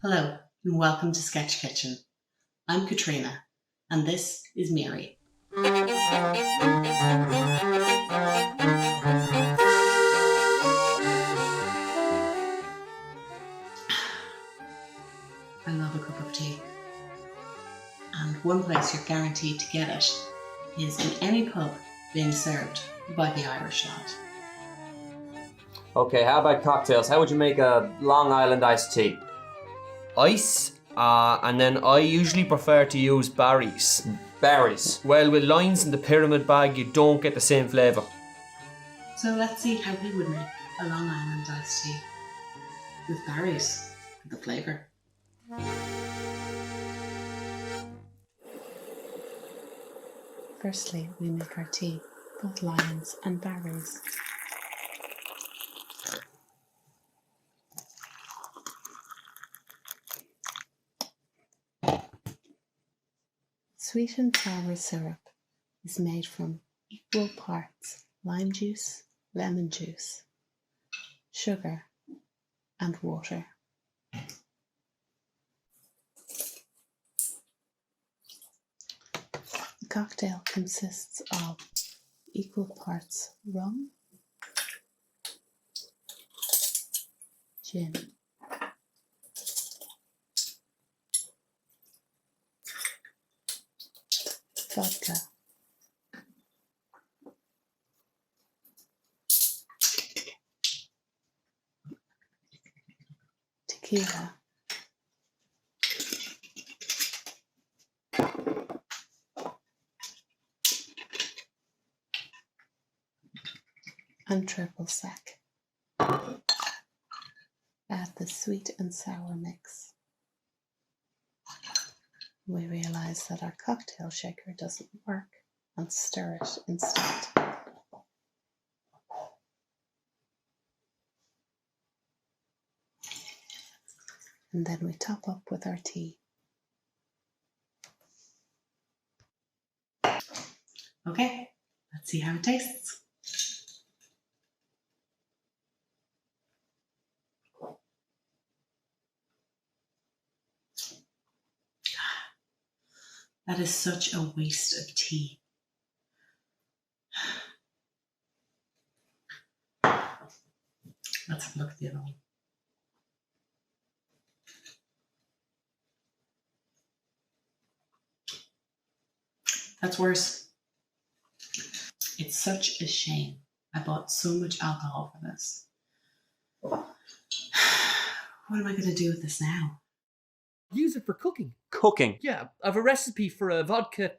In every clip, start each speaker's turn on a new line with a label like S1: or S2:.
S1: Hello and welcome to Sketch Kitchen. I'm Caitríona and this is Miri. I love a cup of tea, and one place you're guaranteed to get it is in any pub being served by the Irish lad.
S2: Okay, how about cocktails? How would you make a Long Island iced tea?
S3: Ice, and then I usually prefer to use berries.
S2: Berries.
S3: Well, with Lyons in the pyramid bag, you don't get the same flavour.
S1: So let's see how we would make a Long Island iced tea with berries for the flavour. Firstly, we make our tea, both Lyons and berries. Sweet and sour syrup is made from equal parts lime juice, lemon juice, sugar, and water. The cocktail consists of equal parts rum, gin, vodka, tequila, and triple sec. Add the sweet and sour mix. We realise that our cocktail shaker doesn't work and stir it instead. And then we top up with our tea. Okay, let's see how it tastes. That is such a waste of tea. Let's have a look at the other one. That's worse. It's such a shame. I bought so much alcohol for this. What am I going to do with this now?
S4: Use it for cooking.
S2: Cooking.
S4: Yeah, I have a recipe for a vodka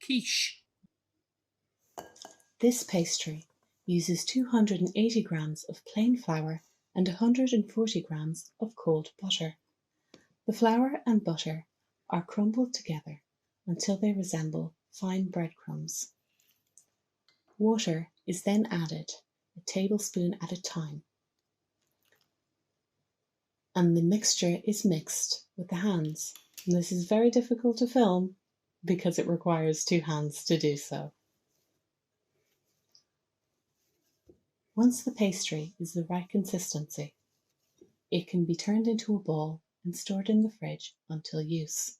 S4: quiche.
S1: This pastry uses 280 grams of plain flour and 140 grams of cold butter. The flour and butter are crumbled together until they resemble fine breadcrumbs. Water is then added, a tablespoon at a time, and the mixture is mixed with the hands. And this is very difficult to film because it requires two hands to do so. Once the pastry is the right consistency, it can be turned into a ball and stored in the fridge until use.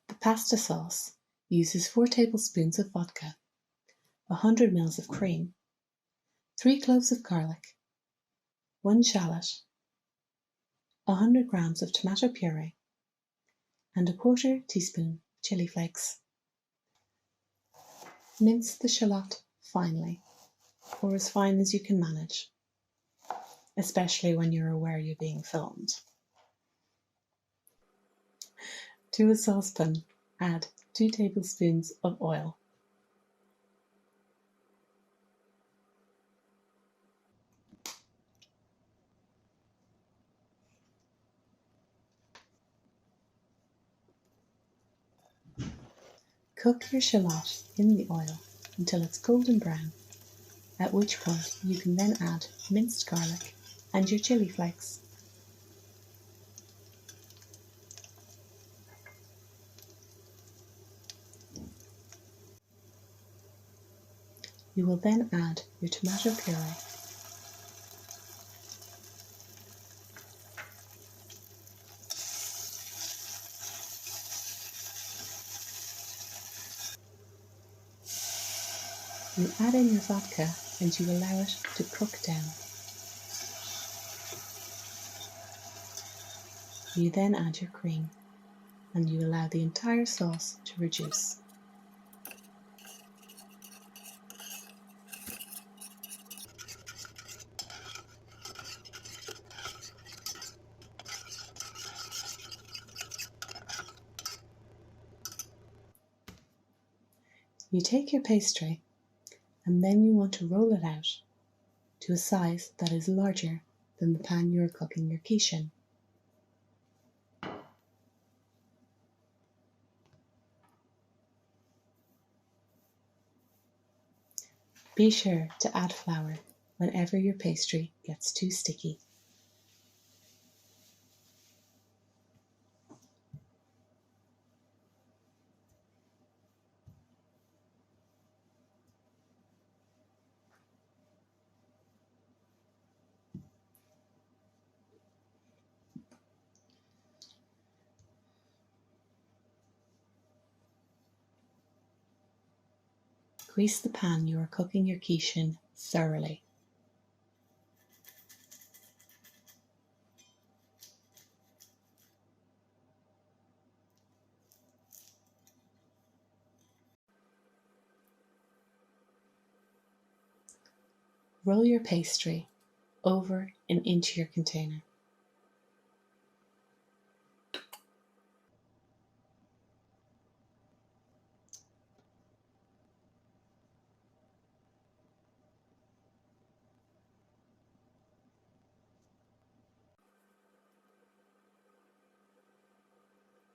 S1: The pasta sauce uses 4 tablespoons of vodka, 100 ml of cream, 3 cloves of garlic, 1 shallot, 100 grams of tomato puree, and a 1/4 teaspoon chili flakes. Mince the shallot finely, or as fine as you can manage, especially when you're aware you're being filmed. To a saucepan, add 2 tablespoons of oil. Cook your shallot in the oil until it's golden brown, at which point you can then add minced garlic and your chili flakes. You will then add your tomato puree You add in your vodka and you allow it to cook down. You then add your cream and you allow the entire sauce to reduce. You take your pastry and then you want to roll it out to a size that is larger than the pan you are cooking your quiche in. Be sure to add flour whenever your pastry gets too sticky. Grease the pan you are cooking your quiche in thoroughly. Roll your pastry over and into your container.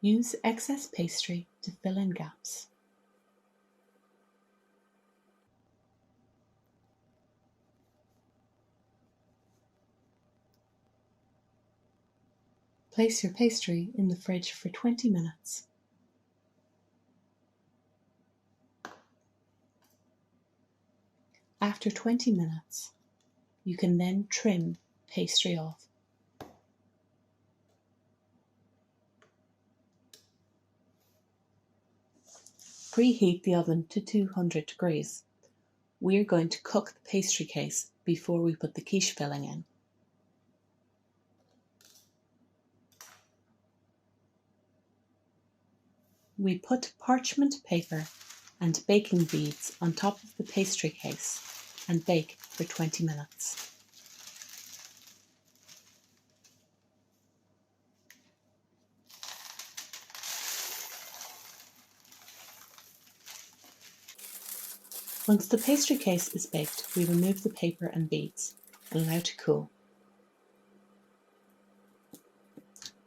S1: Use excess pastry to fill in gaps. Place your pastry in the fridge for 20 minutes. After 20 minutes, you can then trim pastry off. Preheat the oven to 200 degrees. We're going to cook the pastry case before we put the quiche filling in. We put parchment paper and baking beads on top of the pastry case and bake for 20 minutes. Once the pastry case is baked, we remove the paper and beads and allow to cool.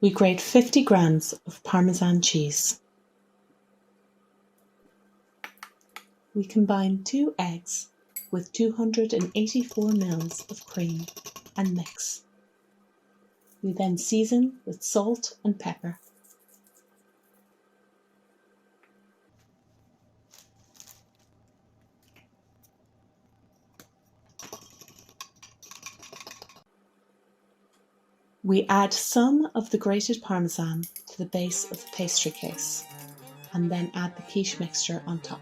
S1: We grate 50 grams of Parmesan cheese. We combine 2 eggs with 284 ml of cream and mix. We then season with salt and pepper. We add some of the grated Parmesan to the base of the pastry case and then add the quiche mixture on top.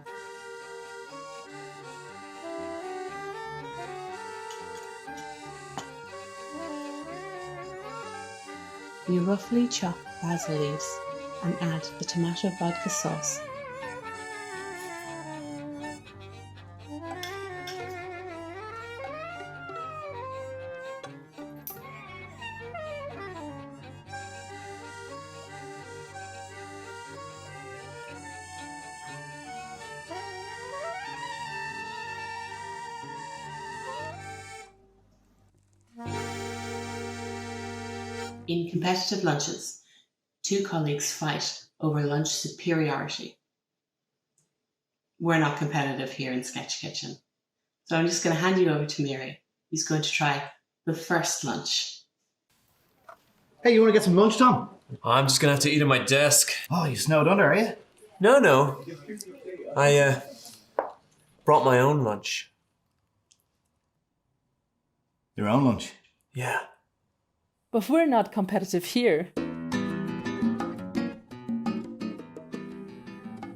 S1: We roughly chop basil leaves and add the tomato vodka sauce. In competitive lunches, 2 colleagues fight over lunch superiority. We're not competitive here in Sketch Kitchen. So I'm just going to hand you over to Miri, who's going to try the first lunch.
S5: Hey, you want to get some lunch, Tom?
S2: I'm just gonna have to eat at my desk.
S5: Oh, you snowed under, are you?
S2: No. I brought my own lunch.
S5: Your own lunch?
S2: Yeah.
S6: But we're not competitive here.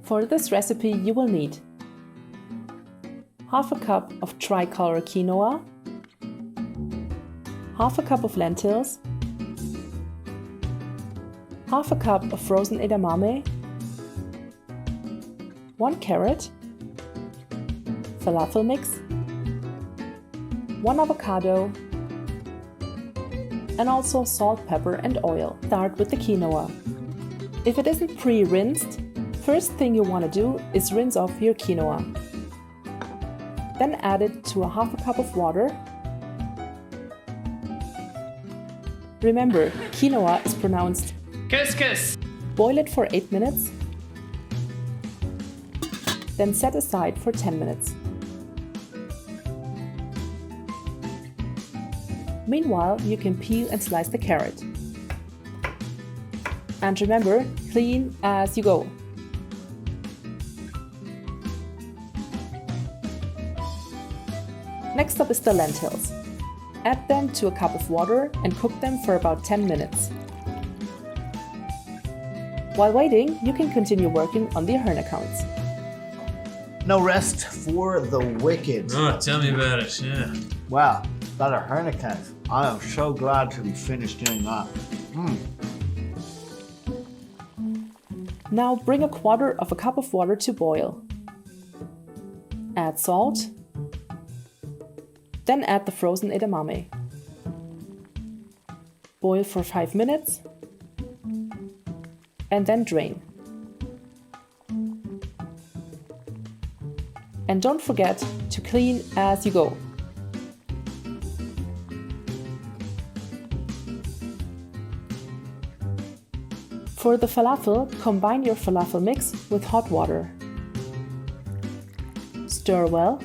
S6: For this recipe you will need half a cup of tricolor quinoa, half a cup of lentils, half a cup of frozen edamame, 1 carrot, falafel mix, 1 avocado, and also salt, pepper and oil. Start with the quinoa. If it isn't pre-rinsed, first thing you want to do is rinse off your quinoa. Then add it to a half a cup of water. Remember, quinoa is pronounced
S4: Couscous.
S6: boil it for 8 minutes, then set aside for 10 minutes. Meanwhile, you can peel and slice the carrot. And remember, clean as you go. Next up is the lentils. Add them to a cup of water and cook them for about 10 minutes. While waiting, you can continue working on the FAHn accounts.
S5: No rest for the wicked.
S7: Oh, tell me about it, yeah.
S5: Wow, that FAHn account. I am so glad to be finished doing that.
S6: Now bring a quarter of a cup of water to boil. Add salt. Then add the frozen edamame. Boil for 5 minutes. And then drain. And don't forget to clean as you go. For the falafel, combine your falafel mix with hot water. Stir well.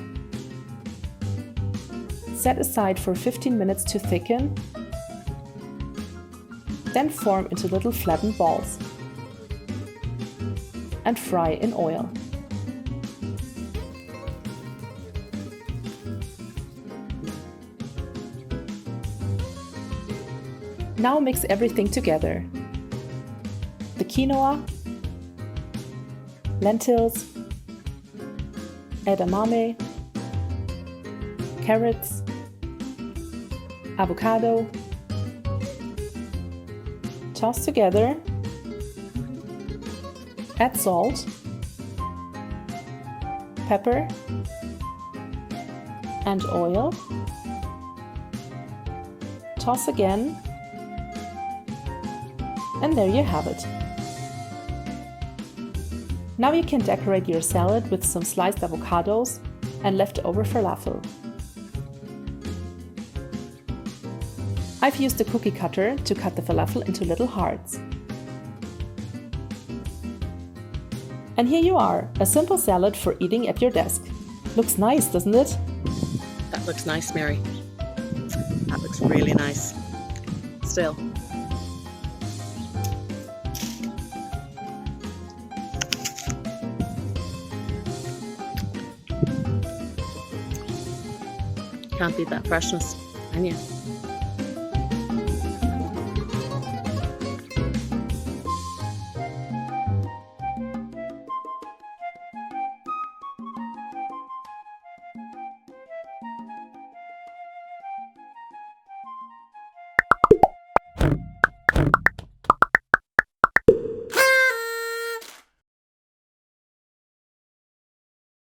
S6: Set aside for 15 minutes to thicken. Then form into little flattened balls. And fry in oil. Now mix everything together. The quinoa, lentils, edamame, carrots, avocado. Toss together. Add salt, pepper, and oil. Toss again. And there you have it. Now you can decorate your salad with some sliced avocados and leftover falafel. I've used a cookie cutter to cut the falafel into little hearts. And here you are, a simple salad for eating at your desk. Looks nice, doesn't it?
S1: That looks nice, Mary. That looks really nice. Still. Can't beat that freshness, can you?